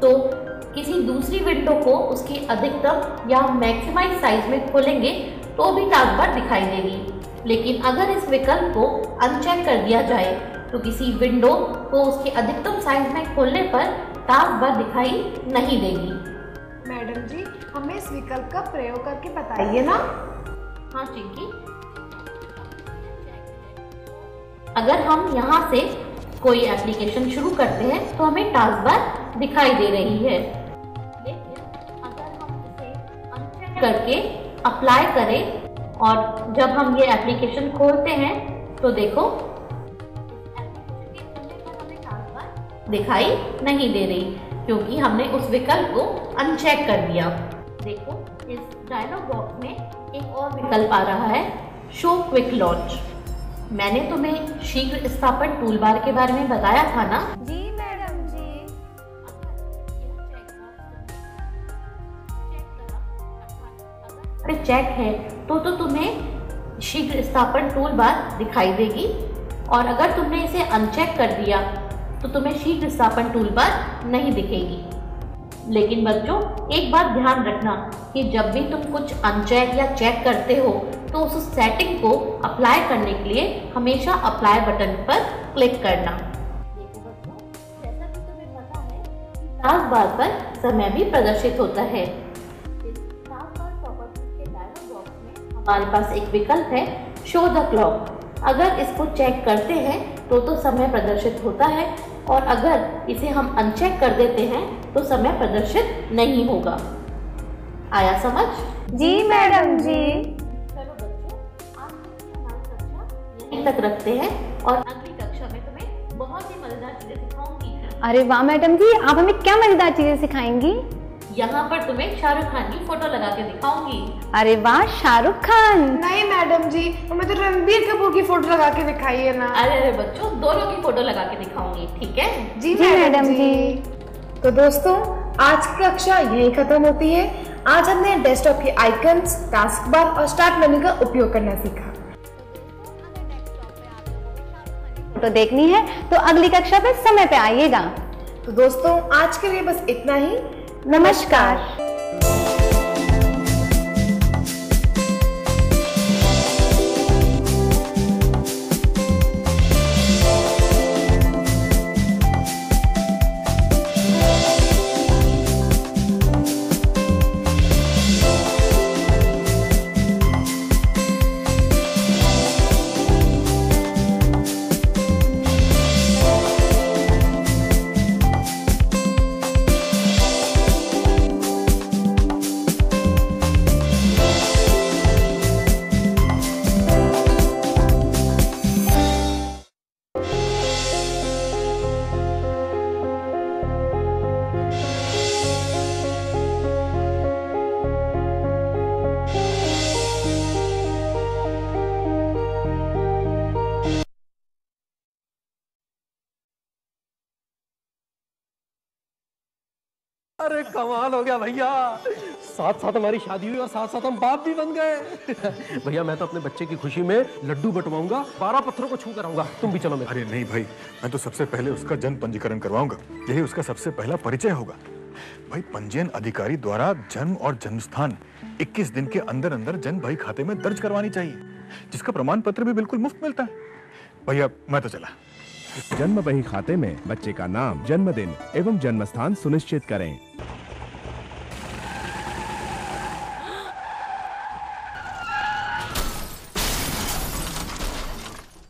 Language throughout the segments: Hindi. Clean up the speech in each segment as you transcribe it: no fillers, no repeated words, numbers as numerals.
तो किसी दूसरी विंडो को उसके अधिकतम या मैक्सिमाइज साइज में खोलेंगे तो भी टास्क बार दिखाई देगी। लेकिन अगर इस विकल्प को अनचेक कर दिया जाए तो किसी विंडो को उसके अधिकतम साइज में खोलने पर टास्क बार दिखाई नहीं देगी। मैडम जी, हमें इस विकल्प का प्रयोग करके बताइए ना। हाँ चिंकी, अगर हम यहाँ से कोई एप्लीकेशन शुरू करते हैं तो हमें टास्क बार दिखाई दे रही है। लेकिन अगर हम इसे अनचेक करके अप्लाई करें और जब हम ये एप्लीकेशन खोलते हैं तो देखो हमें टास्क बार दिखाई नहीं दे रही, क्योंकि हमने उस विकल्प को अनचेक कर दिया। देखो इस डायलॉग बॉक्स में एक और विकल्प आ रहा है, शो क्विक लॉन्च। मैंने तुम्हें शीघ्र स्थापन टूलबार के बारे में बताया था ना? जी मैडम जी। अगर चेक है तो तुम्हें शीघ्र स्थापन टूलबार दिखाई देगी, और अगर तुमने इसे अनचेक कर दिया तो तुम्हें शीघ्र स्थापन टूलबार नहीं दिखेगी। लेकिन बच्चों, एक बात ध्यान रखना कि जब भी तुम कुछ अनचेक या चेक करते हो तो उस सेटिंग को अप्लाई करने के लिए हमेशा अप्लाई बटन पर क्लिक करना। देखो बच्चों, जैसा कि तुम्हें पता है कि टास्क बार पर समय भी प्रदर्शित होता है। इस टास्क बार प्रॉपर्टीज के डायलॉग बॉक्स में हमारे पास एक विकल्प है, शो द क्लॉक। अगर इसको चेक करते हैं तो समय प्रदर्शित होता है, और अगर इसे हम अनचेक कर देते हैं तो समय प्रदर्शित नहीं होगा। आया समझ? जी मैडम जी। चलो बच्चों, आज की हमारी कक्षा यहीं तक रखते हैं और अगली कक्षा में तुम्हें बहुत ही मजेदार चीजें सिखाऊंगी। अरे वाह मैडम जी, आप हमें क्या मजेदार चीजें सिखाएंगी? यहाँ पर तुम्हें शाहरुख खान की फोटो लगा के दिखाऊंगी। अरे वाह, शाहरुख खान? नहीं मैडम जी, हमें तो रणबीर कपूर की फोटो लगा के दिखाइए ना। अरे बच्चों, दोनों की फोटो लगा के दिखाऊंगी, ठीक है? जी मैडम जी। तो दोस्तों, आज की कक्षा यही खत्म होती है। आज हमने डेस्कटॉप के आइकन्स, टास्क बार और स्टार्ट मेन्यू का उपयोग करना सीखा। फोटो देखनी है तो अगली कक्षा पे समय पे आइएगा। तो दोस्तों, आज के लिए बस इतना ही। नमस्कार। अरे कमाल हो गया भैया, साथ साथ हमारी शादी हुई और साथ साथ हम बाप भी बन गए। भैया, मैं तो अपने बच्चे की खुशी में लड्डू बंटवाऊंगा, 12 पत्थरों को छू कर आऊंगा। तुम भी चलो मेरे। अरे नहीं भाई, मैं तो सबसे पहले उसका जन्म पंजीकरण करवाऊंगा। यही उसका सबसे पहला परिचय होगा। भाई, पंजीयन अधिकारी द्वारा जन्म और जन्म स्थान 21 दिन के अंदर अंदर जन भाई खाते में दर्ज करवानी चाहिए, जिसका प्रमाण पत्र भी बिल्कुल मुफ्त मिलता है। भैया, मैं तो चला। जन्म बही खाते में बच्चे का नाम, जन्मदिन एवं जन्म स्थान सुनिश्चित करें।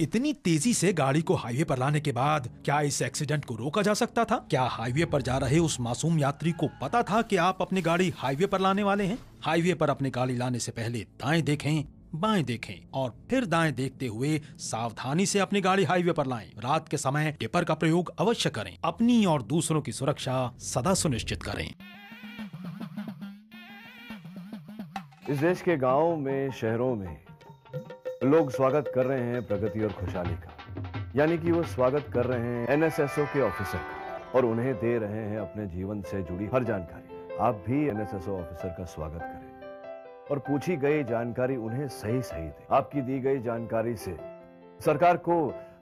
इतनी तेजी से गाड़ी को हाईवे पर लाने के बाद क्या इस एक्सीडेंट को रोका जा सकता था? क्या हाईवे पर जा रहे उस मासूम यात्री को पता था कि आप अपनी गाड़ी हाईवे पर लाने वाले हैं? हाईवे पर अपनी गाड़ी लाने से पहले दाएं देखें, बाएं देखें और फिर दाएं देखते हुए सावधानी से अपनी गाड़ी हाईवे पर लाएं। रात के समय टिपर का प्रयोग अवश्य करें। अपनी और दूसरों की सुरक्षा सदा सुनिश्चित करें। इस देश के गांवों में, शहरों में लोग स्वागत कर रहे हैं प्रगति और खुशहाली का, यानी कि वो स्वागत कर रहे हैं एनएसएसओ के ऑफिसर का, और उन्हें दे रहे हैं अपने जीवन से जुड़ी हर जानकारी। आप भी एनएसएसओ ऑफिसर का स्वागत करें और पूछी गई जानकारी उन्हें सही सही दें। आपकी दी गई जानकारी से सरकार को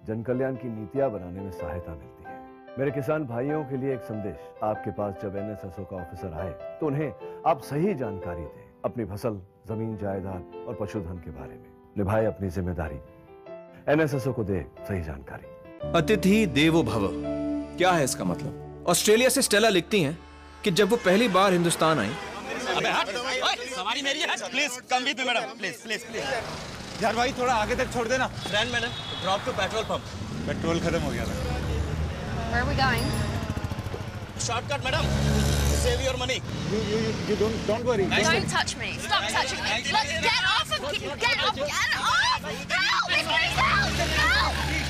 जन कल्याण की नीतियां बनाने में सहायता मिलती है। मेरे किसान भाइयों के लिए एक संदेश, आपके पास जब एनएसएसओ का ऑफिसर आए तो उन्हें आप सही जानकारी दें, अपनी फसल, जमीन, जायदाद और पशुधन के बारे में। निभाए अपनी जिम्मेदारी, एनएसएसओ को दे सही जानकारी। अतिथि देवो भव, क्या है इसका मतलब? ऑस्ट्रेलिया से स्टेला लिखती हैं कि जब वो पहली बार हिंदुस्तान आई। अबे हट, सवारी मेरी है, please come with me madam, please please please. यार भाई थोड़ा आगे तक छोड़ देना। Friend madam, drop to petrol pump. Petrol खत्म हो गया था। Where are we going? Shortcut madam, save your money. You don't worry. Don't touch me. Stop touching me. Let's get off of me. Get off. Get off. Help! Please help! Help!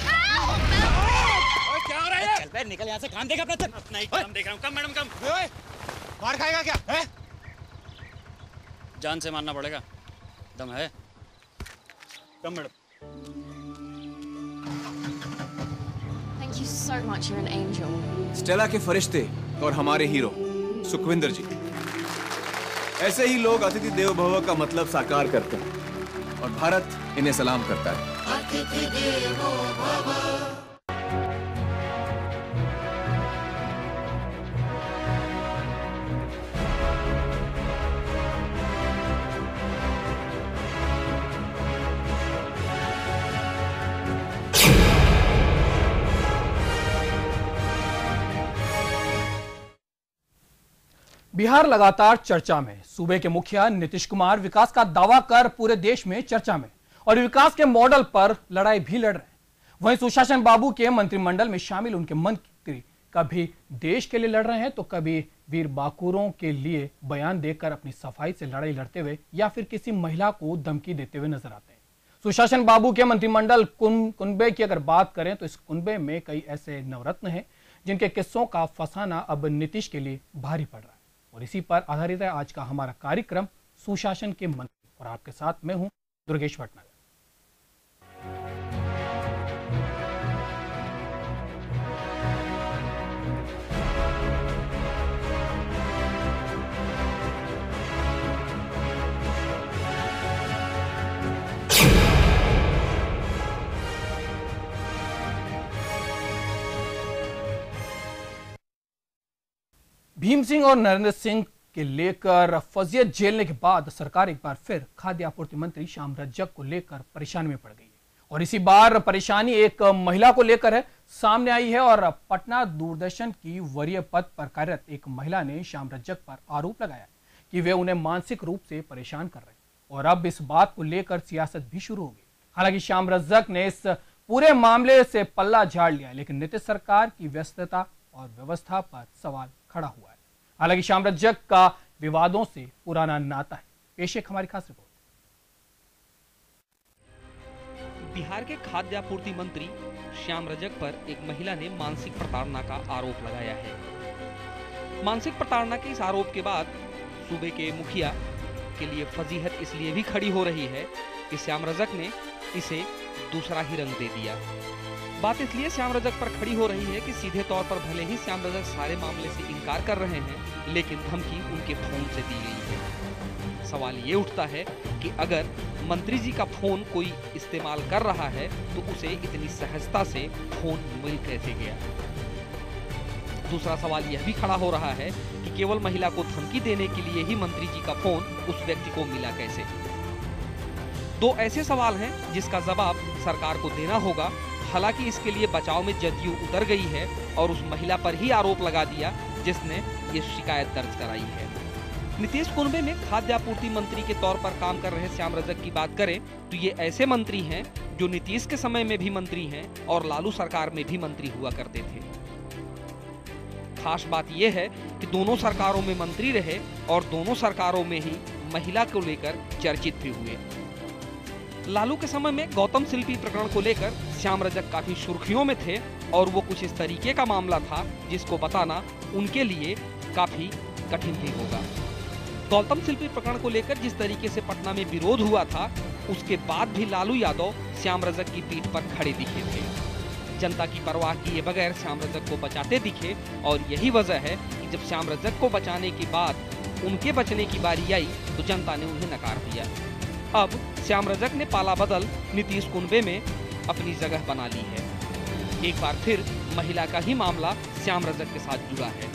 Help! ओए क्या हो रहा है? चल बे निकल यहाँ से, काम देख अपना। नहीं काम देख रहा हूँ। कम मैडम कम। ओए मार खाएगा क्या? हैं? जान से मारना पड़ेगा। दम है? कम madam. Thank you so much. You're an angel. Stella के फरिश्ते और हमारे हीरो सुखविंदर जी, ऐसे ही लोग अतिथि देवो भव का मतलब साकार करते हैं और भारत इन्हें सलाम करता है। अतिथि देवो भव। बिहार लगातार चर्चा में। सूबे के मुखिया नीतीश कुमार विकास का दावा कर पूरे देश में चर्चा में और विकास के मॉडल पर लड़ाई भी लड़ रहे हैं। वहीं सुशासन बाबू के मंत्रिमंडल में शामिल उनके मंत्री कभी देश के लिए लड़ रहे हैं तो कभी वीर बाकुरों के लिए बयान देकर अपनी सफाई से लड़ाई लड़ते हुए या फिर किसी महिला को धमकी देते हुए नजर आते हैं। सुशासन बाबू के मंत्रिमंडल कुनबे की अगर बात करें तो इस कुनबे में कई ऐसे नवरत्न हैं जिनके किस्सों का फंसाना अब नीतीश के लिए भारी पड़ रहा है। और इसी पर आधारित है आज का हमारा कार्यक्रम सुशासन के मंत्री, और आपके साथ मैं हूं दुर्गेश भटनागर। भीम सिंह और नरेंद्र सिंह के लेकर फजीयत झेलने के बाद सरकार एक बार फिर खाद्य आपूर्ति मंत्री श्याम रजक को लेकर परेशानी में पड़ गई है। और इसी बार परेशानी एक महिला को लेकर है, सामने आई है। और पटना दूरदर्शन की वरीय पद पर कार्यरत एक महिला ने श्याम रजक पर आरोप लगाया कि वे उन्हें मानसिक रूप से परेशान कर रहे हैं। और अब इस बात को लेकर सियासत भी शुरू हो गई। हालांकि श्याम रजक ने इस पूरे मामले से पल्ला झाड़ लिया, लेकिन नीतीश सरकार की व्यस्तता और व्यवस्था पर सवाल खड़ा हुआ है। हालांकि श्याम रजक का विवादों से पुराना नाता है। पेश एक हमारी खास रिपोर्ट। बिहार के खाद्य आपूर्ति मंत्री श्याम रजक पर एक महिला ने मानसिक प्रताड़ना का आरोप लगाया है। मानसिक प्रताड़ना के इस आरोप के बाद सूबे के मुखिया के लिए फजीहत इसलिए भी खड़ी हो रही है कि श्याम रजक ने इसे दूसरा ही रंग दे दिया। बात इसलिए श्याम रजक पर खड़ी हो रही है कि सीधे तौर पर भले ही श्याम रजक सारे मामले से इनकार कर रहे हैं, लेकिन धमकी उनके फोन से दी गई है। सवाल ये उठता है कि अगर मंत्री जी का फोन कोई इस्तेमाल कर रहा है तो उसे इतनी सहजता से फोन मिल कैसे गया। दूसरा सवाल यह भी खड़ा हो रहा है कि केवल महिला को धमकी देने के लिए ही मंत्री जी का फोन उस व्यक्ति को मिला कैसे। दो ऐसे सवाल हैं जिसका जवाब सरकार को देना होगा। हालांकि इसके लिए बचाव में जदयू उतर गई है और उस महिला पर ही आरोप लगा दिया जिसने ये शिकायत दर्ज कराई है। नीतीश कुनबे में खाद्य आपूर्ति मंत्री के तौर पर काम कर रहे श्याम रजक की बात करें तो ये ऐसे मंत्री हैं जो नीतीश के समय में भी मंत्री हैं और लालू सरकार में भी मंत्री हुआ करते थे। खास बात यह है कि दोनों सरकारों में मंत्री रहे और दोनों सरकारों में ही महिला को लेकर चर्चित भी हुए। लालू के समय में गौतम शिल्पी प्रकरण को लेकर श्याम रजक काफी सुर्खियों में थे और वो कुछ इस तरीके का मामला था जिसको बताना उनके लिए काफी कठिन भी होगा। गौतम शिल्पी प्रकरण को लेकर जिस तरीके से पटना में विरोध हुआ था, उसके बाद भी लालू यादव श्याम रजक की पीठ पर खड़े दिखे थे। जनता की परवाह किए बगैर श्याम रजक को बचाते दिखे और यही वजह है कि जब श्याम रजक को बचाने के बाद उनके बचने की बारी आई तो जनता ने उन्हें नकार दिया। अब श्याम रजक ने पाला बदल नीतीश कुनबे में अपनी जगह बना ली है। एक बार फिर महिला का ही मामला श्याम रजक के साथ जुड़ा है।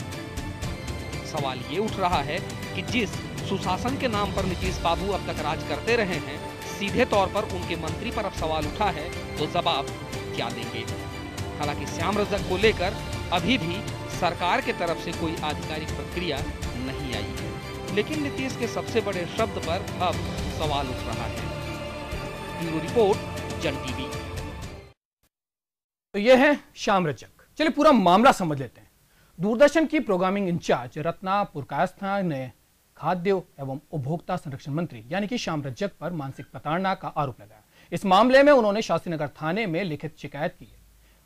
सवाल ये उठ रहा है कि जिस सुशासन के नाम पर नीतीश बाबू अब तक राज करते रहे हैं, सीधे तौर पर उनके मंत्री पर अब सवाल उठा है तो जवाब क्या देंगे। हालांकि श्याम रजक को लेकर अभी भी सरकार के तरफ से कोई आधिकारिक प्रक्रिया नहीं आई है, लेकिन नीतीश के सबसे बड़े शब्द पर अब सवाल उठ रहा है। ब्यूरो रिपोर्ट, जन टीवी। तो यह है श्याम रजक। चलिए पूरा मामला समझ लेते हैं। दूरदर्शन की प्रोग्रामिंग इंचार्ज रत्ना पुरकायस्था ने खाद्य एवं उपभोक्ता संरक्षण मंत्री यानी कि श्याम रजक पर मानसिक प्रताड़ना का आरोप लगाया। इस मामले में उन्होंने शास्त्रीनगर थाने में लिखित शिकायत की है।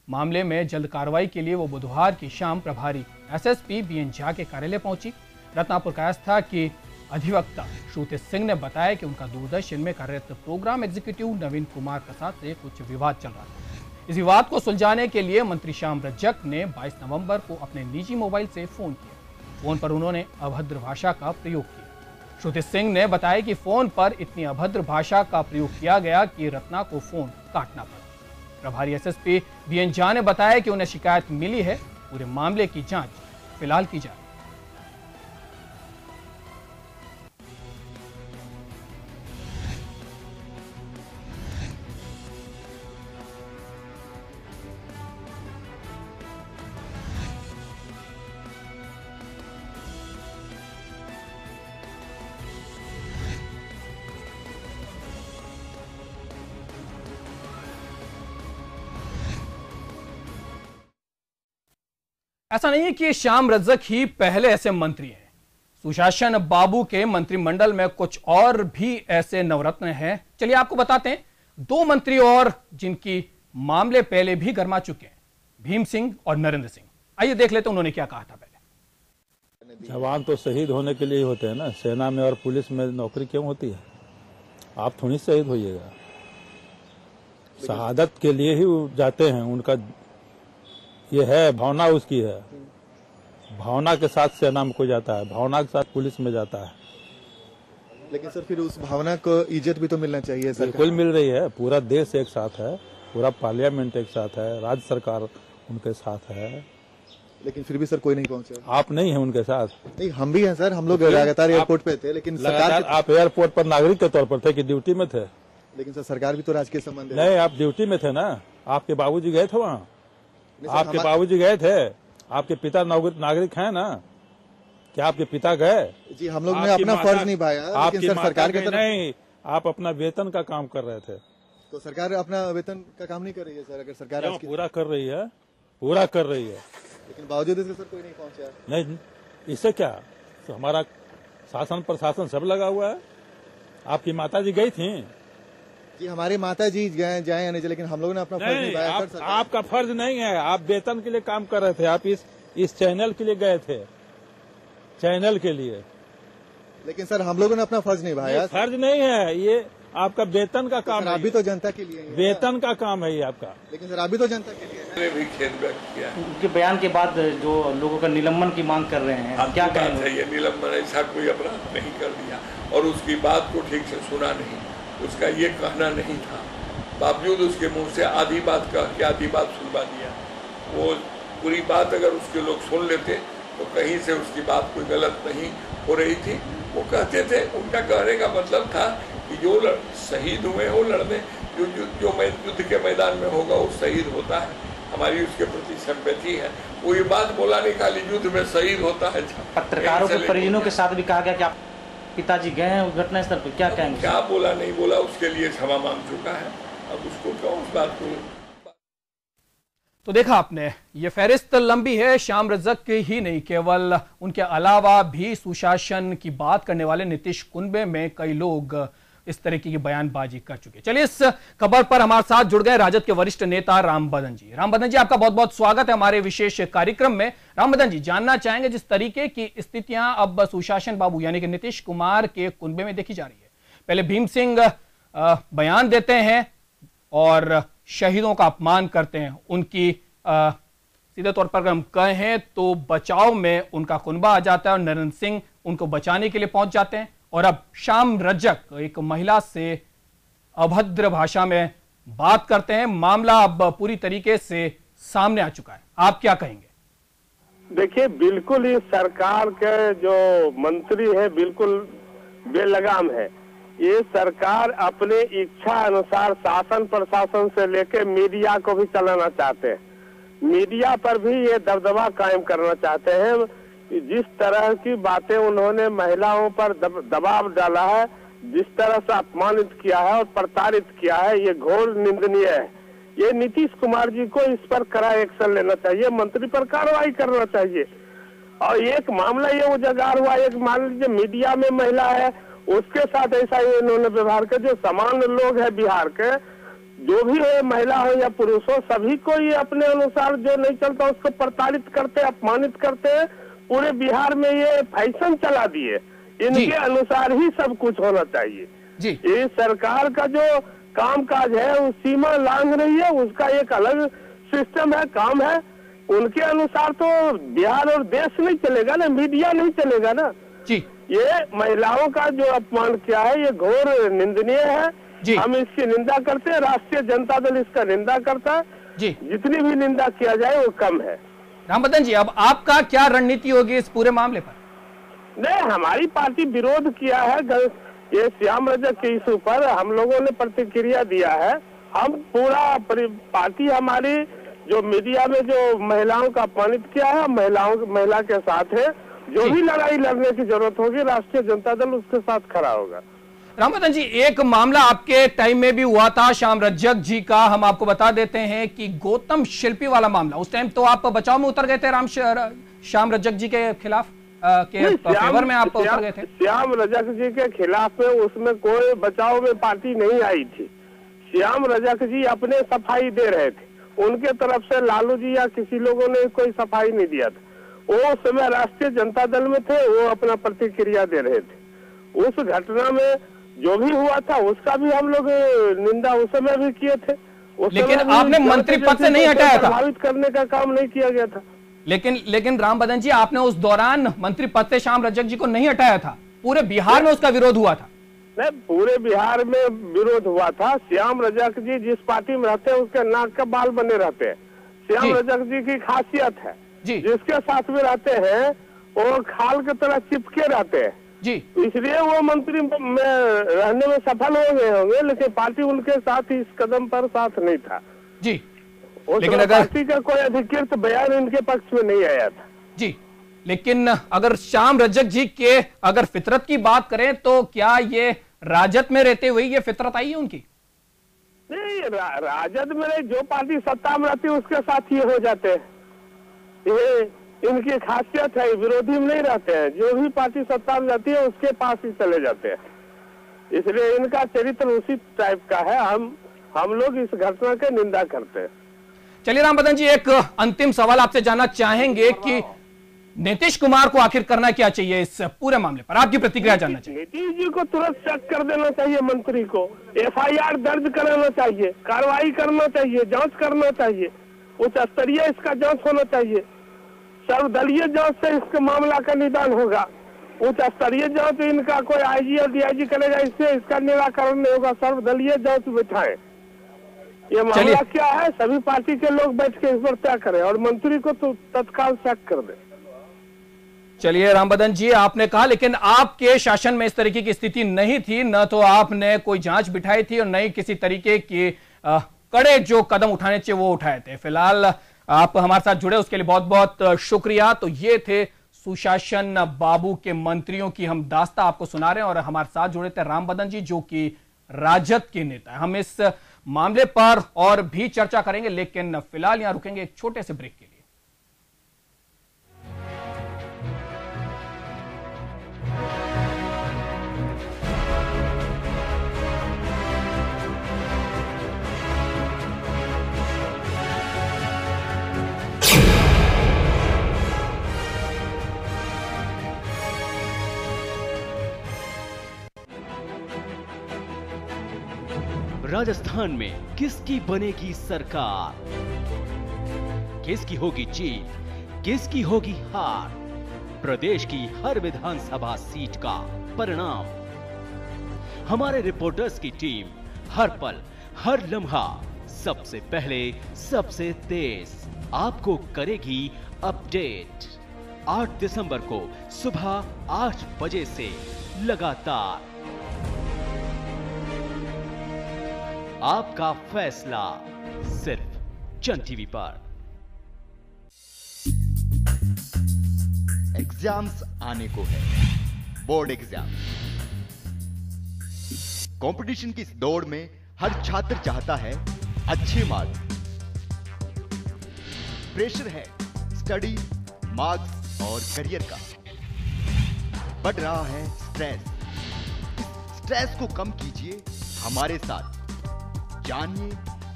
मामले में जल्द कार्रवाई के लिए वो बुधवार की शाम प्रभारी एसएसपी बीएन झा के कार्यालय पहुंची। रत्ना पुरकायस्था की अधिवक्ता श्रुति सिंह ने बताया कि उनका दूरदर्शन में कार्यरत प्रोग्राम एग्जीक्यूटिव नवीन कुमार प्रसाद से कुछ विवाद चल रहा था। इस विवाद को सुलझाने के लिए मंत्री श्याम रजक ने 22 नवंबर को अपने निजी मोबाइल से फोन किया। फोन पर उन्होंने अभद्र भाषा का प्रयोग किया। श्रुति सिंह ने बताया कि फोन पर इतनी अभद्र भाषा का प्रयोग किया गया कि रत्ना को फोन काटना पड़ा। प्रभारी एसएसपी बीएन झा ने बताया कि उन्हें शिकायत मिली है। पूरे मामले की जांच फिलहाल की जा रही है। ऐसा नहीं है कि श्याम रजक ही पहले ऐसे मंत्री हैं। सुशासन बाबू के मंत्रिमंडल में कुछ और भी ऐसे नवरत्न हैं। चलिए आपको बताते हैं 2 मंत्री और जिनकी मामले पहले भी गरमा चुके हैं, भीम सिंह और नरेंद्र सिंह। आइए देख लेते हैं उन्होंने क्या कहा था। पहले जवान तो शहीद होने के लिए होते हैं ना, सेना में और पुलिस में नौकरी क्यों होती है? आप थोड़ी शहीद होइएगा, शहादत के लिए ही जाते हैं। उनका ये है भावना, उसकी है भावना के साथ सेना में कोई जाता है, भावना के साथ पुलिस में जाता है। लेकिन सर फिर उस भावना को इज्जत भी तो मिलना चाहिए सर। बिल्कुल मिल रही है, पूरा देश एक साथ है, पूरा पार्लियामेंट एक साथ है, राज्य सरकार उनके साथ है। लेकिन फिर भी सर कोई नहीं पहुंचा। आप नहीं है उनके साथ? नहीं, हम भी हैं सर, हम लोग लगातार एयरपोर्ट पे थे। लेकिन सरकार, आप एयरपोर्ट पर नागरिक के तौर पर थे कि ड्यूटी में थे? लेकिन सर सरकार भी तो राजकीय संबंध है। नहीं, आप ड्यूटी में थे ना। आपके बाबूजी गए थे वहाँ? आपके बाबूजी गए थे? आपके पिता नागरिक हैं ना? क्या आपके पिता गए? जी, हम लोग ने अपना फर्ज निभाया। लेकिन सर सरकार के तरफ नहीं, आप अपना वेतन का काम कर रहे थे। तो सरकार अपना वेतन का काम नहीं कर रही है सर। अगर सरकार पूरा कर रही है, पूरा कर रही है, लेकिन बावजूद इसके सर कोई नहीं पहुंचा। नहीं, इससे क्या, तो हमारा शासन प्रशासन सब लगा हुआ है। आपकी माता जी गई थी? जी, हमारी माता जी जाए या नहीं, लेकिन हम लोगों ने अपना फर्ज निभाया। आपका फर्ज नहीं है, आप वेतन के लिए काम कर रहे थे। आप इस चैनल के लिए गए थे, चैनल के लिए। लेकिन सर हम लोगों ने अपना फर्ज निभाया। फर्ज नहीं है, ये आपका वेतन का काम है। अभी तो जनता के लिए वेतन का काम है ये आपका। लेकिन सर अभी तो जनता के लिए मैंने भी खेद व्यक्त किया। उनके बयान के बाद जो लोगों का निलंबन की मांग कर रहे हैं, क्या कहेंगे? ये निलंबन ऐसा कोई अपराध नहीं कर दिया और उसकी बात को ठीक से सुना नहीं, उसका ये कहना नहीं था, बावजूद उसके मुंह से आधी बात कह के आधी बात सुनवा दिया। वो पूरी बात अगर उसके लोग सुन लेते तो कहीं से उसकी बात कोई गलत नहीं हो रही थी। वो कहते थे, उनका कहने का मतलब था कि जो शहीद हुए हो लड़ने, जो युद्ध के मैदान में होगा वो शहीद होता है, हमारी उसके प्रति सिंपैथी है। वो ये बात बोला नहीं खाली युद्ध में शहीद होता है। पत्रकारों के परिजनों के साथ भी कहा गया कि आप पिताजी गए हैं घटना स्थल पर, क्या कहेंगे? क्या बोला नहीं बोला उसके लिए क्षमा मांग चुका है, अब उसको क्या उस बात को। तो देखा आपने, ये फहरिस्त लंबी है। श्याम रजक की ही नहीं, केवल उनके अलावा भी सुशासन की बात करने वाले नीतीश कुंबे में कई लोग इस तरीके की बयानबाजी कर चुके। चलिए इस खबर पर हमारे साथ जुड़ गए राजद के वरिष्ठ नेता राम बदन जी। राम बदन जी, आपका बहुत बहुत स्वागत है हमारे विशेष कार्यक्रम में। राम बदन जी, जानना चाहेंगे जिस तरीके की स्थितियां अब सुशासन बाबू यानी कि नीतीश कुमार के कुंबे में देखी जा रही है। पहले भीम सिंह बयान देते हैं और शहीदों का अपमान करते हैं। उनकी सीधे तौर पर अगर हम कहें तो बचाव में उनका कुनबा आ जाता है और नरेंद्र सिंह उनको बचाने के लिए पहुंच जाते हैं। और अब श्याम रजक एक महिला से अभद्र भाषा में बात करते हैं। मामला अब पूरी तरीके से सामने आ चुका है। आप क्या कहेंगे? देखिए, बिल्कुल ही सरकार के जो मंत्री है बिल्कुल बेलगाम है। ये सरकार अपने इच्छा अनुसार शासन प्रशासन से लेकर मीडिया को भी चलाना चाहते हैं। मीडिया पर भी ये दबदबा कायम करना चाहते हैं। जिस तरह की बातें उन्होंने महिलाओं पर दबाव डाला है, जिस तरह से अपमानित किया है और प्रताड़ित किया है, ये घोर निंदनीय है। ये नीतीश कुमार जी को इस पर कड़ा एक्शन लेना चाहिए, मंत्री पर कार्रवाई करना चाहिए। और एक मामला ये उजागर हुआ, एक मान लीजिए मीडिया में महिला है, उसके साथ ऐसा ही इन्होंने व्यवहार किया। जो सामान्य लोग है बिहार के, जो भी है, महिला हो या पुरुष हो, सभी को ये अपने अनुसार जो नहीं चलता उसको प्रताड़ित करते, अपमानित करते हैं। पूरे बिहार में ये फैशन चला दिए, इनके अनुसार ही सब कुछ होना चाहिए। ये सरकार का जो कामकाज है उस सीमा लांघ रही है, उसका एक अलग सिस्टम है, काम है। उनके अनुसार तो बिहार और देश नहीं चलेगा ना, मीडिया नहीं चलेगा ना जी। ये महिलाओं का जो अपमान किया है ये घोर निंदनीय है जी। हम इसकी निंदा करते हैं, राष्ट्रीय जनता दल इसका निंदा करता है जी। जितनी भी निंदा किया जाए वो कम है। रामबदन जी, अब आपका क्या रणनीति होगी इस पूरे मामले पर? नहीं, हमारी पार्टी विरोध किया है ये श्याम रजक के इशू पर, हम लोगों ने प्रतिक्रिया दिया है। हम पूरा पार्टी हमारी जो मीडिया में जो महिलाओं का अपमानित किया है, महिला के साथ है। जो भी लड़ाई लड़ने की जरूरत होगी राष्ट्रीय जनता दल उसके साथ खड़ा होगा। रामबदन जी, एक मामला आपके टाइम में भी हुआ था श्याम रजक जी का, हम आपको बता देते हैं कि गौतम शिल्पी वाला मामला, उस टाइम तो आप बचाव में उतर गए थे श्याम रजक जी के खिलाफ के फेवर में आप उतर गए थे। श्याम रजक जी के खिलाफ में उसमें कोई बचाव में पार्टी नहीं आई थी। श्याम रजक जी अपने सफाई दे रहे थे, उनके तरफ से लालू जी या किसी लोगों ने कोई सफाई नहीं दिया था। वो समय राष्ट्रीय जनता दल में थे, वो अपना प्रतिक्रिया दे रहे थे। उस घटना में जो भी हुआ था उसका भी हम लोग निंदा उस समय भी किए थे। लेकिन आपने मंत्री पद से नहीं हटाया था, प्रभावित करने का काम नहीं किया गया था। लेकिन रामबदन जी, आपने उस दौरान मंत्री पद से श्याम रजक जी को नहीं हटाया था, पूरे बिहार में उसका विरोध हुआ था। नहीं, पूरे बिहार में विरोध हुआ था। श्याम रजक जी जिस पार्टी में रहते हैं उसके नाक का बाल बने रहते हैं। श्याम रजक जी की खासियत है जिसके साथ में रहते हैं वो खाल की तरह चिपके रहते हैं जी। इसलिए वो मंत्री में रहने में सफल हो गए होंगे, लेकिन पार्टी उनके साथ इस कदम पर साथ नहीं था जी। लेकिन अगर पार्टी का कोई अधिकृत बयान इनके पक्ष में नहीं आया था जी। लेकिन अगर श्याम रजक जी के अगर फितरत की बात करें तो क्या ये राजद में रहते हुए ये फितरत आई है उनकी? नहीं, राजद में नहीं, जो पार्टी सत्ता में रहती है उसके साथ ये हो जाते हैं। ये इनकी खासियत है, विरोधी में नहीं रहते हैं। जो भी पार्टी सत्ता में जाती है उसके पास ही चले जाते हैं, इसलिए इनका चरित्र उसी टाइप का है। हम लोग इस घटना की निंदा करते हैं। चलिए रामबदन जी, एक अंतिम सवाल आपसे जानना चाहेंगे कि नीतीश कुमार को आखिर करना क्या चाहिए इस पूरे मामले पर, आपकी प्रतिक्रिया जानना चाहिए। नीतीश जी को तुरंत चेक कर देना चाहिए, मंत्री को FIR दर्ज कराना चाहिए, कार्रवाई करना चाहिए, जांच करना चाहिए, उच्च स्तरीय इसका जांच होना चाहिए। सर्वदलीय जांच से इसका मामला का निदान होगा। उच्च स्तरीय जांच इनका कोई IG और DIG करेगा, इससे इसका निराकरण नहीं होगा। सर्वदलीय जांच बिठाएं। ये मामला क्या है, सभी पार्टी के लोग बैठ के इस पर तय करें और मंत्री को तो तत्काल चेक कर दें। चलिए रामबदन जी, आपने कहा, लेकिन आपके शासन में इस तरीके की स्थिति नहीं थी, न तो आपने कोई जांच बिठाई थी और न ही किसी तरीके के कड़े जो कदम उठाने चाहिए वो उठाए थे। फिलहाल आप हमारे साथ जुड़े उसके लिए बहुत बहुत शुक्रिया। तो ये थे सुशासन बाबू के मंत्रियों की हम दास्ता आपको सुना रहे हैं और हमारे साथ जुड़े थे रामबदन जी जो कि राजद के नेता है। हम इस मामले पर और भी चर्चा करेंगे, लेकिन फिलहाल यहां रुकेंगे एक छोटे से ब्रेक के लिए। राजस्थान में किसकी बनेगी सरकार, किसकी होगी जीत, किसकी होगी हार, प्रदेश की हर विधानसभा सीट का परिणाम हमारे रिपोर्टर्स की टीम हर पल हर लम्हा सबसे पहले सबसे तेज आपको करेगी अपडेट। 8 दिसंबर को सुबह 8 बजे से लगातार। आपका फैसला सिर्फ जन टीवी पर। एग्जाम्स आने को है, बोर्ड एग्जाम। कंपटीशन की इस दौड़ में हर छात्र चाहता है अच्छे मार्क्स। प्रेशर है स्टडी, मार्क्स और करियर का। बढ़ रहा है स्ट्रेस। स्ट्रेस को कम कीजिए हमारे साथ। जानिए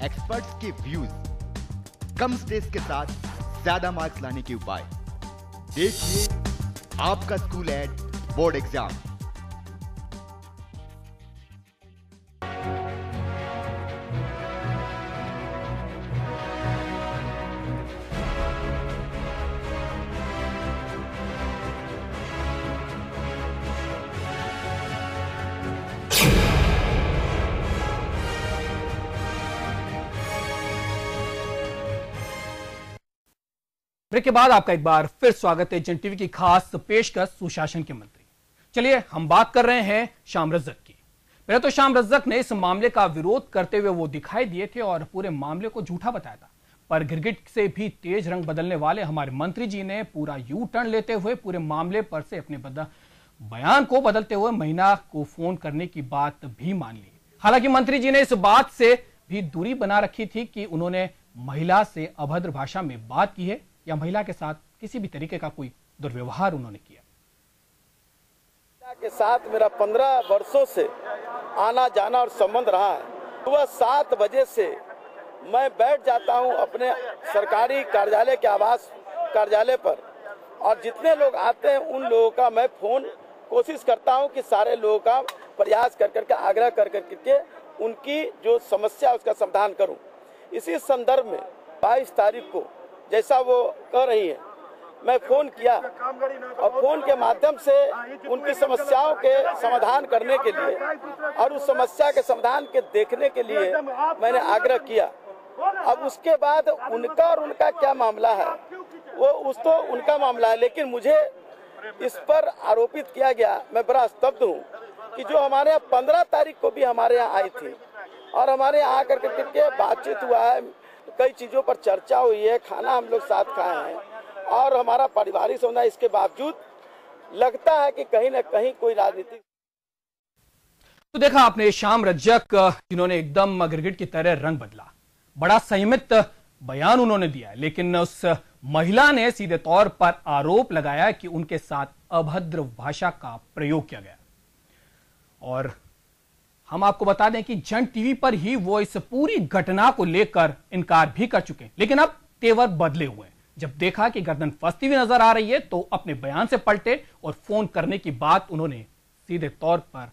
एक्सपर्ट्स के व्यूज। कम स्ट्रेस के साथ ज्यादा मार्क्स लाने के उपाय। देखिए आपका school and board exam. Break के बाद आपका एक बार फिर स्वागत है जन टीवी की खास पेशकश सुशासन के मंत्री। चलिए हम बात कर रहे हैं शाम रज्जक की। पहले तो शाम रज्जक ने इस मामले का विरोध करते हुए वो दिखाई दिए थे और पूरे मामले को झूठा बताया था, पर गिरगिट से भी तेज रंग बदलने वाले हमारे मंत्री जी ने पूरा यू टर्न लेते हुए पूरे मामले पर से अपने बयान को बदलते हुए महिला को फोन करने की बात भी मान ली। हालांकि मंत्री जी ने इस बात से भी दूरी बना रखी थी कि उन्होंने महिला से अभद्र भाषा में बात की है या महिला के साथ किसी भी तरीके का कोई दुर्व्यवहार उन्होंने किया। के साथ मेरा 15 वर्षों से आना जाना और संबंध रहा है। सुबह 7 बजे से मैं बैठ जाता हूं अपने सरकारी कार्यालय के आवास कार्यालय पर, और जितने लोग आते हैं उन लोगों का मैं फोन कोशिश करता हूं कि सारे लोगों का प्रयास कर करके आग्रह कर करके उनकी जो समस्या उसका समाधान करूं। इसी संदर्भ में 22 तारीख को जैसा वो कह रही है, मैं फोन किया और फोन के माध्यम से उनकी समस्याओं के समाधान करने के लिए और उस समस्या के समाधान के देखने के लिए मैंने आग्रह किया। अब उसके बाद उनका और उनका क्या मामला है वो तो उनका मामला है, लेकिन मुझे इस पर आरोपित किया गया। मैं बड़ा स्तब्ध हूँ कि जो हमारे यहाँ 15 तारीख को भी हमारे यहाँ आई थी और हमारे यहाँ आकर के बातचीत हुआ है, कई चीजों पर चर्चा हुई है, खाना हम लोग साथ खाए हैं और हमारा पारिवारिक समुदाय, इसके बावजूद लगता है कि कहीं न कहीं कोई राजनीतिक। तो देखा आपने शाम रज्जक जिन्होंने एकदम गिरगिट की तरह रंग बदला, बड़ा संयमित बयान उन्होंने दिया, लेकिन उस महिला ने सीधे तौर पर आरोप लगाया कि उनके साथ अभद्र भाषा का प्रयोग किया गया। और हम आपको बता दें कि जन टीवी पर ही वो इस पूरी घटना को लेकर इनकार भी कर चुके हैं, लेकिन अब तेवर बदले हुए हैं। जब देखा कि गर्दन फंसती हुई नजर आ रही है तो अपने बयान से पलटे और फोन करने की बात उन्होंने सीधे तौर पर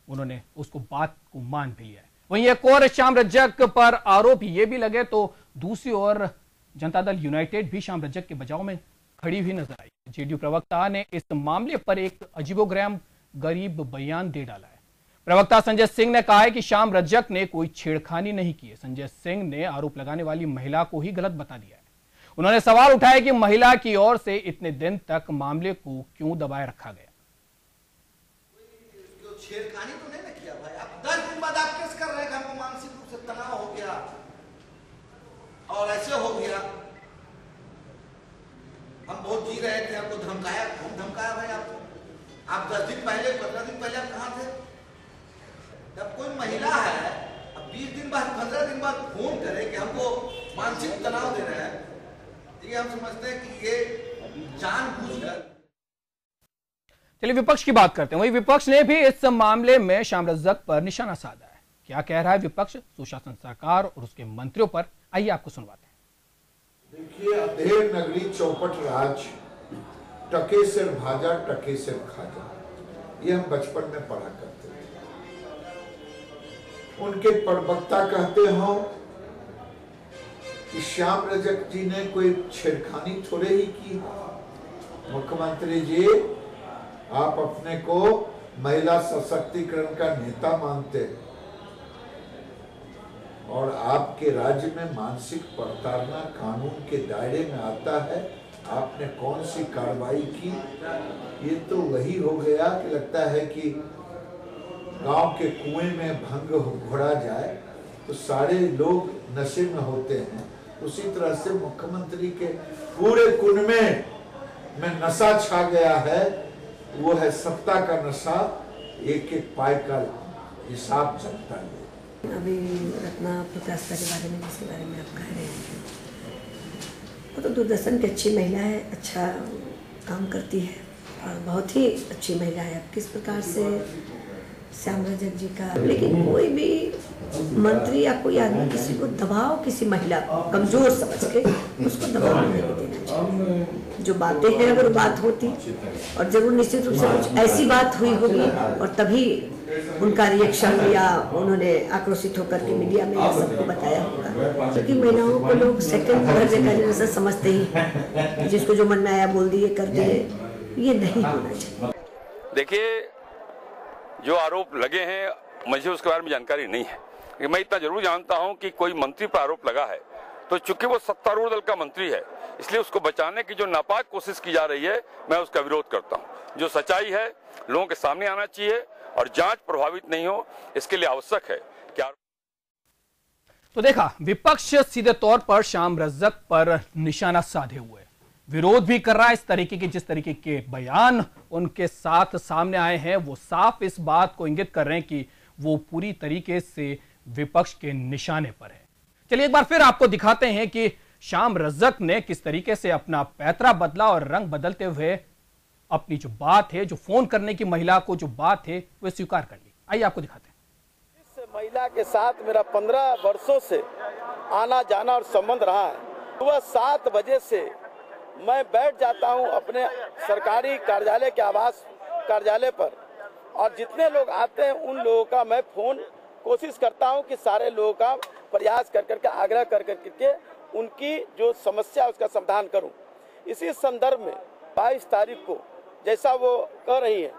उन्होंने उसको बात को मान भी लिया है। वहीं एक और शाम रज्जक पर आरोप ये भी लगे तो दूसरी ओर जनता दल यूनाइटेड भी शाम रज्जक के बचाव में खड़ी हुई नजर आई। जेडीयू प्रवक्ता ने इस मामले पर एक अजीबोगरीब बयान दे डाला है। प्रवक्ता संजय सिंह ने कहा है कि शाम रज्जक ने कोई छेड़खानी नहीं की है। संजय सिंह ने आरोप लगाने वाली महिला को ही गलत बता दिया है। उन्होंने सवाल उठाया कि महिला की ओर से इतने दिन तक मामले को क्यों दबाए रखा गया। छेड़खानी तो नहीं ना किया भाई, आप 10 दिन बाद आप केस कर रहे हैं, हमको मानसिक रूप से तनाव हो गया और ऐसे हो गया, हम बहुत जी रहे थे, आपको धमकाया। कौन धमकाया भाई आपको? आप 10 दिन पहले 15 दिन पहले आप कहाँ थे? जब कोई महिला है अब 20 दिन बाद 15 दिन बाद फोन करे कि हमको मानसिक तनाव दे रहे हैं, ये हम समझते हैं कि ये जानबूझकर। चलिए विपक्ष की बात करते हैं। वही विपक्ष ने भी इस मामले में शाम रज्जक पर निशाना साधा है। क्या कह रहा है विपक्ष सुशासन सरकार और उसके मंत्रियों पर, आइए आपको सुनवाते हैं। देखिए, अधेड़ नगरी चौपट राज, टके सिर भाजा टके सिर खाजा, ये हम बचपन में पढ़ा करते थे। उनके प्रवक्ता कहते हो कि श्याम रजक जी ने कोई छेड़खानी थोड़े ही की। मुख्यमंत्री जी, आप अपने को महिला सशक्तिकरण का नेता मानते और आपके राज्य में मानसिक प्रताड़ना कानून के दायरे में आता है। आपने कौन सी कार्रवाई की। ये तो वही हो गया कि लगता है कि गांव के कुएं में भंग घोड़ा जाए तो सारे लोग नशे में होते हैं। उसी तरह से मुख्यमंत्री के पूरे कुनबे में नशा छा गया है। वो है सत्ता का नशा, एक एक पाई का हिसाब चलता है। अभी रत्ना प्रकाश के बारे में, जिसके बारे में आप कह रहे हैं, वो तो दूरदर्शन की अच्छी महिला है, अच्छा काम करती है और बहुत ही अच्छी महिला है। अब किस प्रकार से श्याम रजक जी का, लेकिन कोई भी मंत्री या कोई आदमी किसी को दबाव, किसी महिला को कमजोर समझ के उसको दबाव नहीं देना चाहिए। जो बातें हैं अगर बात होती और जरूर निश्चित रूप से कुछ ऐसी बात हुई होगी और तभी उनका रिएक्शन या उन्होंने आक्रोशित होकर के मीडिया में सबको बताया होगा। क्योंकि महिलाओं को लोग सेकंड दर्जे का जैसा समझते ही, जिसको जो मन में आया बोल दिए, कर दिए, ये नहीं होना चाहिए। देखिए, जो आरोप लगे हैं मुझे उसके बारे में जानकारी नहीं है। मैं इतना जरूर जानता हूं कि कोई मंत्री पर आरोप लगा है तो चूंकि वो सत्तारूढ़ दल का मंत्री है, इसलिए उसको बचाने की जो नापाक कोशिश की जा रही है, मैं उसका विरोध करता हूं। जो सच्चाई है लोगों के सामने आना चाहिए और जांच प्रभावित नहीं हो, इसके लिए आवश्यक है कि। तो देखा, विपक्ष सीधे तौर पर श्याम रजक पर निशाना साधे हुए विरोध भी कर रहा है। इस तरीके के, जिस तरीके के बयान उनके साथ सामने आए हैं, वो साफ इस बात को इंगित कर रहे हैं कि वो पूरी तरीके से विपक्ष के निशाने पर है। चलिए एक बार फिर आपको दिखाते हैं कि श्याम रजक ने किस तरीके से अपना पैतरा बदला और रंग बदलते हुए अपनी जो बात है, जो फोन करने की महिला को जो बात है, वो स्वीकार कर ली। आइए आपको दिखाते हैं। इस महिला के साथ मेरा 15 वर्षों से आना जाना और संबंध रहा है। सुबह 7 बजे से मैं बैठ जाता हूं अपने सरकारी कार्यालय के आवास कार्यालय पर और जितने लोग आते हैं उन लोगों का मैं फोन कोशिश करता हूं कि सारे लोगों का प्रयास कर करके, आग्रह कर करके उनकी जो समस्या उसका समाधान करूं। इसी संदर्भ में 22 तारीख को जैसा वो कह रही है,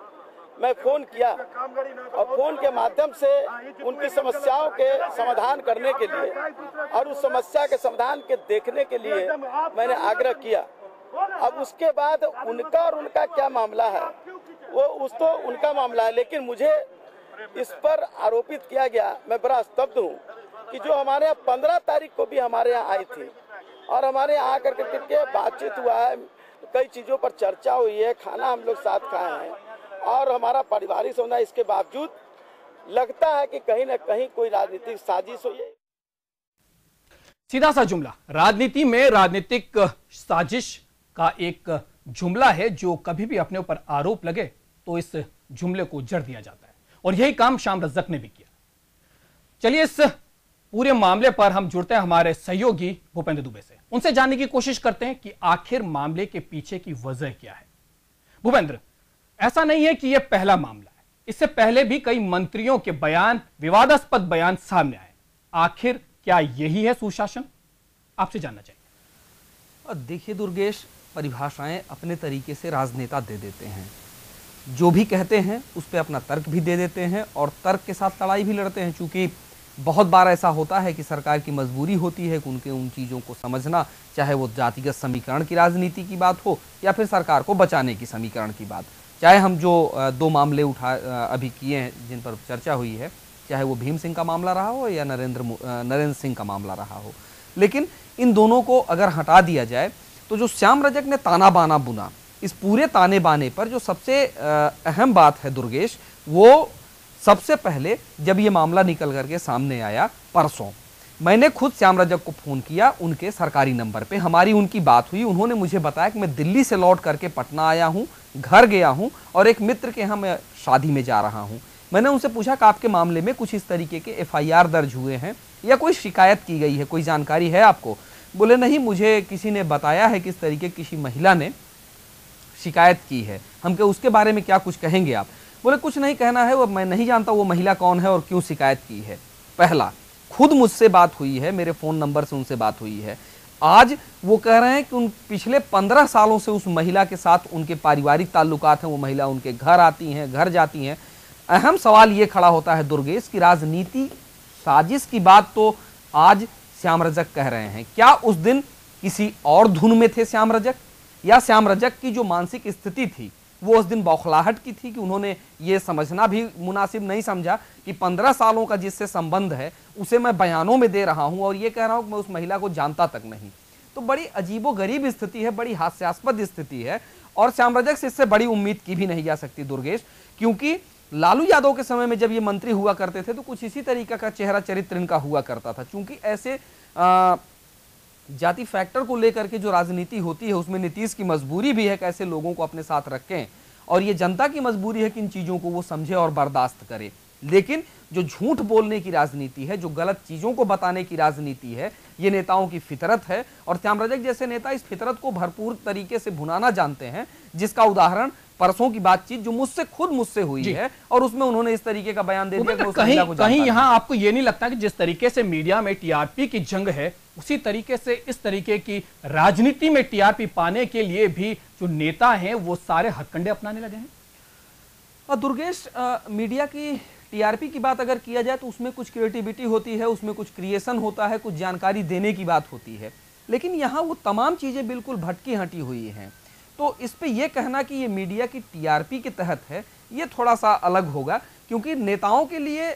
मैं फोन किया और फोन के माध्यम से उनकी समस्याओं के समाधान करने के लिए और उस समस्या के समाधान के देखने के लिए मैंने आग्रह किया। अब उसके बाद उनका और उनका क्या मामला है, वो उस तो उनका मामला है, लेकिन मुझे इस पर आरोपित किया गया। मैं बड़ा स्तब्ध हूँ कि जो हमारे यहाँ 15 तारीख को भी हमारे यहाँ आई थी और हमारे यहाँ आकर के बातचीत हुआ है, कई चीज़ों पर चर्चा हुई है, खाना हम लोग साथ खाए हैं और हमारा पारिवारिक समुदाय, इसके बावजूद लगता है कि कहीं न कहीं कोई राजनीतिक साजिश हुई है। सीधा सा जुमला, राजनीति में राजनीतिक साजिश का एक जुमला है जो कभी भी अपने ऊपर आरोप लगे तो इस जुमले को जड़ दिया जाता है और यही काम श्याम रजक ने भी किया। चलिए इस पूरे मामले पर हम जुड़ते हैं हमारे सहयोगी भूपेंद्र दुबे से, उनसे जानने की कोशिश करते हैं कि आखिर मामले के पीछे की वजह क्या है। भूपेंद्र, ऐसा नहीं है कि यह पहला मामला है, इससे पहले भी कई मंत्रियों के बयान, विवादास्पद बयान सामने आए। आखिर क्या यही है सुशासन? आपसे जानना चाहिए। देखिए दुर्गेश, परिभाषाएं अपने तरीके से राजनेता दे देते हैं, जो भी कहते हैं उस पर अपना तर्क भी दे देते हैं और तर्क के साथ लड़ाई भी लड़ते हैं। चूंकि बहुत बार ऐसा होता है कि सरकार की मजबूरी होती है कि उनके उन चीज़ों को समझना, चाहे वो जातिगत समीकरण की राजनीति की बात हो या फिर सरकार को बचाने की समीकरण की बात। चाहे हम जो 2 मामले अभी किए हैं जिन पर चर्चा हुई है, चाहे वो भीम सिंह का मामला रहा हो या नरेंद्र सिंह का मामला रहा हो, लेकिन इन दोनों को अगर हटा दिया जाए तो जो श्याम रजक ने ताना बाना बुना, इस पूरे ताने बाने पर जो सबसे अहम बात है दुर्गेश, वो सबसे पहले जब ये मामला निकल करके सामने आया परसों, मैंने खुद श्याम रजक को फ़ोन किया उनके सरकारी नंबर पे, हमारी उनकी बात हुई। उन्होंने मुझे बताया कि मैं दिल्ली से लौट करके पटना आया हूँ, घर गया हूँ और एक मित्र के यहाँ मैं शादी में जा रहा हूँ। मैंने उनसे पूछा कि आपके मामले में कुछ इस तरीके के FIR दर्ज हुए हैं या कोई शिकायत की गई है, कोई जानकारी है आपको? बोले नहीं, मुझे किसी ने बताया है कि इस तरीके किसी महिला ने शिकायत की है। हम क्या उसके बारे में क्या कुछ कहेंगे आप? बोले कुछ नहीं कहना है, वो मैं नहीं जानता वो महिला कौन है और क्यों शिकायत की है। पहला, खुद मुझसे बात हुई है, मेरे फ़ोन नंबर से उनसे बात हुई है। आज वो कह रहे हैं कि उन पिछले 15 सालों से उस महिला के साथ उनके पारिवारिक ताल्लुकात हैं, वो महिला उनके घर आती हैं, घर जाती हैं। अहम सवाल ये खड़ा होता है दुर्गेश की राजनीति साजिश की बात तो आज श्याम रजक कह रहे हैं, क्या उस दिन किसी और धुन में थे श्याम रजक? या श्याम रजक की जो मानसिक स्थिति थी वो उस दिन बौखलाहट की थी कि उन्होंने ये समझना भी मुनासिब नहीं समझा कि 15 सालों का जिससे संबंध है उसे मैं बयानों में दे रहा हूं और ये कह रहा हूं कि मैं उस महिला को जानता तक नहीं। तो बड़ी अजीबोगरीब स्थिति है, बड़ी हास्यास्पद स्थिति है और श्याम रजक से इससे बड़ी उम्मीद की भी नहीं जा सकती दुर्गेश, क्योंकि लालू यादव के समय में जब ये मंत्री हुआ करते थे तो कुछ इसी तरीके का चेहरा चरित्र इनका हुआ करता था। चूंकि ऐसे जाति फैक्टर को लेकर के जो राजनीति होती है उसमें नीतीश की मजबूरी भी है कि ऐसे लोगों को अपने साथ रखें और ये जनता की मजबूरी है कि इन चीजों को वो समझे और बर्दाश्त करे। लेकिन जो झूठ बोलने की राजनीति है, जो गलत चीजों को बताने की राजनीति है, ये नेताओं की फितरत है और श्याम रजक जैसे नेता इस फितरत को भरपूर तरीके से भुनाना जानते हैं, जिसका उदाहरण परसों की बातचीत जो मुझसे हुई है और उसमें उन्होंने इस तरीके का बयान दे दिया कि कहीं यहाँ आपको ये नहीं लगता कि जिस तरीके से मीडिया में टीआरपी की जंग है उसी तरीके से इस तरीके की राजनीति में टीआरपी पाने के लिए भी जो नेता हैं वो सारे हथकंडे अपनाने लगे हैं? और दुर्गेश, मीडिया की टीआरपी की बात अगर किया जाए तो उसमें कुछ क्रिएटिविटी होती है, उसमें कुछ क्रिएशन होता है, कुछ जानकारी देने की बात होती है, लेकिन यहाँ वो तमाम चीजें बिल्कुल भटकी हटी हुई हैं। तो इस पे ये कहना कि ये मीडिया की टीआरपी के तहत है, ये थोड़ा सा अलग होगा, क्योंकि नेताओं के लिए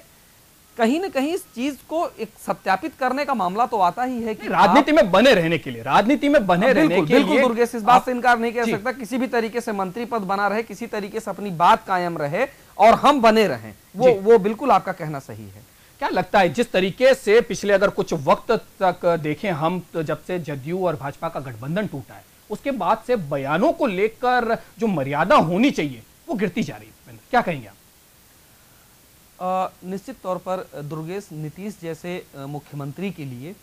कहीं ना कहीं इस चीज को एक सत्यापित करने का मामला तो आता ही है कि राजनीति में बने रहने के लिए, राजनीति में बने रहने के लिए दुर्गेश इस बात से इनकार नहीं कर सकता, किसी भी तरीके से मंत्री पद बना रहे, किसी तरीके से अपनी बात कायम रहे और हम बने रहें, वो बिल्कुल आपका कहना सही है। क्या लगता है जिस तरीके से पिछले अगर कुछ वक्त तक देखें हम, तो जब से जदयू और भाजपा का गठबंधन टूटा है उसके बाद से बयानों को लेकर जो मर्यादा होनी चाहिए वो गिरती जा रही है, क्या कहेंगे आप? निश्चित तौर पर दुर्गेश, नीतीश जैसे मुख्यमंत्री के लिए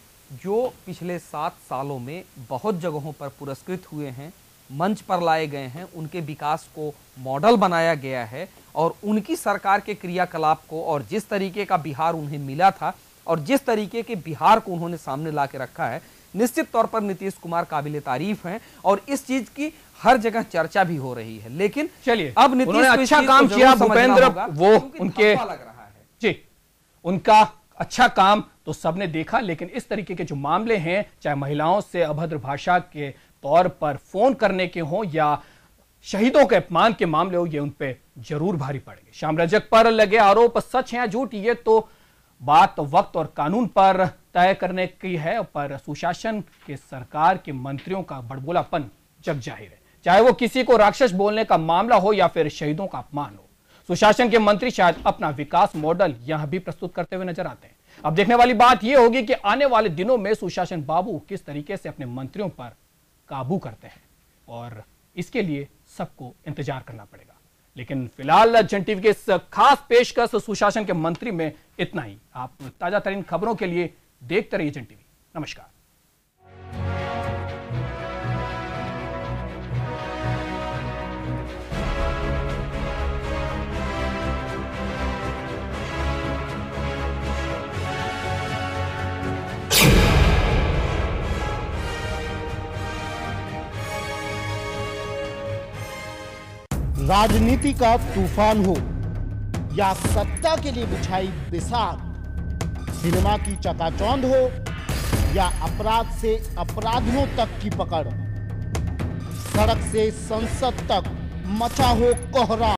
जो पिछले 7 सालों में बहुत जगहों पर पुरस्कृत हुए हैं, मंच पर लाए गए हैं, उनके विकास को मॉडल बनाया गया है और उनकी सरकार के क्रियाकलाप को और जिस तरीके का बिहार उन्हें मिला था और जिस तरीके के बिहार को उन्होंने सामने ला के रखा है, निश्चित तौर पर नीतीश कुमार काबिले तारीफ हैं और इस चीज की हर जगह चर्चा भी हो रही है। लेकिन चलिए, अब नीतीश अच्छा काम किया भूपेंद्र, वो उनके लग रहा है जी, उनका अच्छा काम तो सबने देखा, लेकिन इस तरीके के जो मामले हैं, चाहे महिलाओं से अभद्र भाषा के तौर पर फोन करने के हों या शहीदों के अपमान के मामले हो, ये उन पे जरूर भारी पड़ेंगे। श्याम रजक पर लगे आरोप सच है या झूठ, ये तो बात वक्त और कानून पर तय करने की है, पर सुशासन के सरकार के मंत्रियों का बड़बोलापन जग जाहिर है, चाहे वो किसी को राक्षस बोलने का मामला हो या फिर शहीदों का अपमान हो। सुशासन के मंत्री शायद अपना विकास मॉडल यहां भी प्रस्तुत करते हुए नजर आते हैं। अब देखने वाली बात यह होगी कि आने वाले दिनों में सुशासन बाबू किस तरीके से अपने मंत्रियों पर काबू करते हैं और इसके लिए सबको इंतजार करना पड़ेगा। लेकिन फिलहाल जन टीवी के इस खास पेशकश सुशासन के मंत्री में इतना ही। आप ताजा तरीन खबरों के लिए देखते रहिए जन टीवी। नमस्कार। राजनीति का तूफान हो या सत्ता के लिए बिछाई बिसात, सिनेमा की चकाचौंध हो या अपराध से अपराधियों तक की पकड़, सड़क से संसद तक मचा हो कोहराम,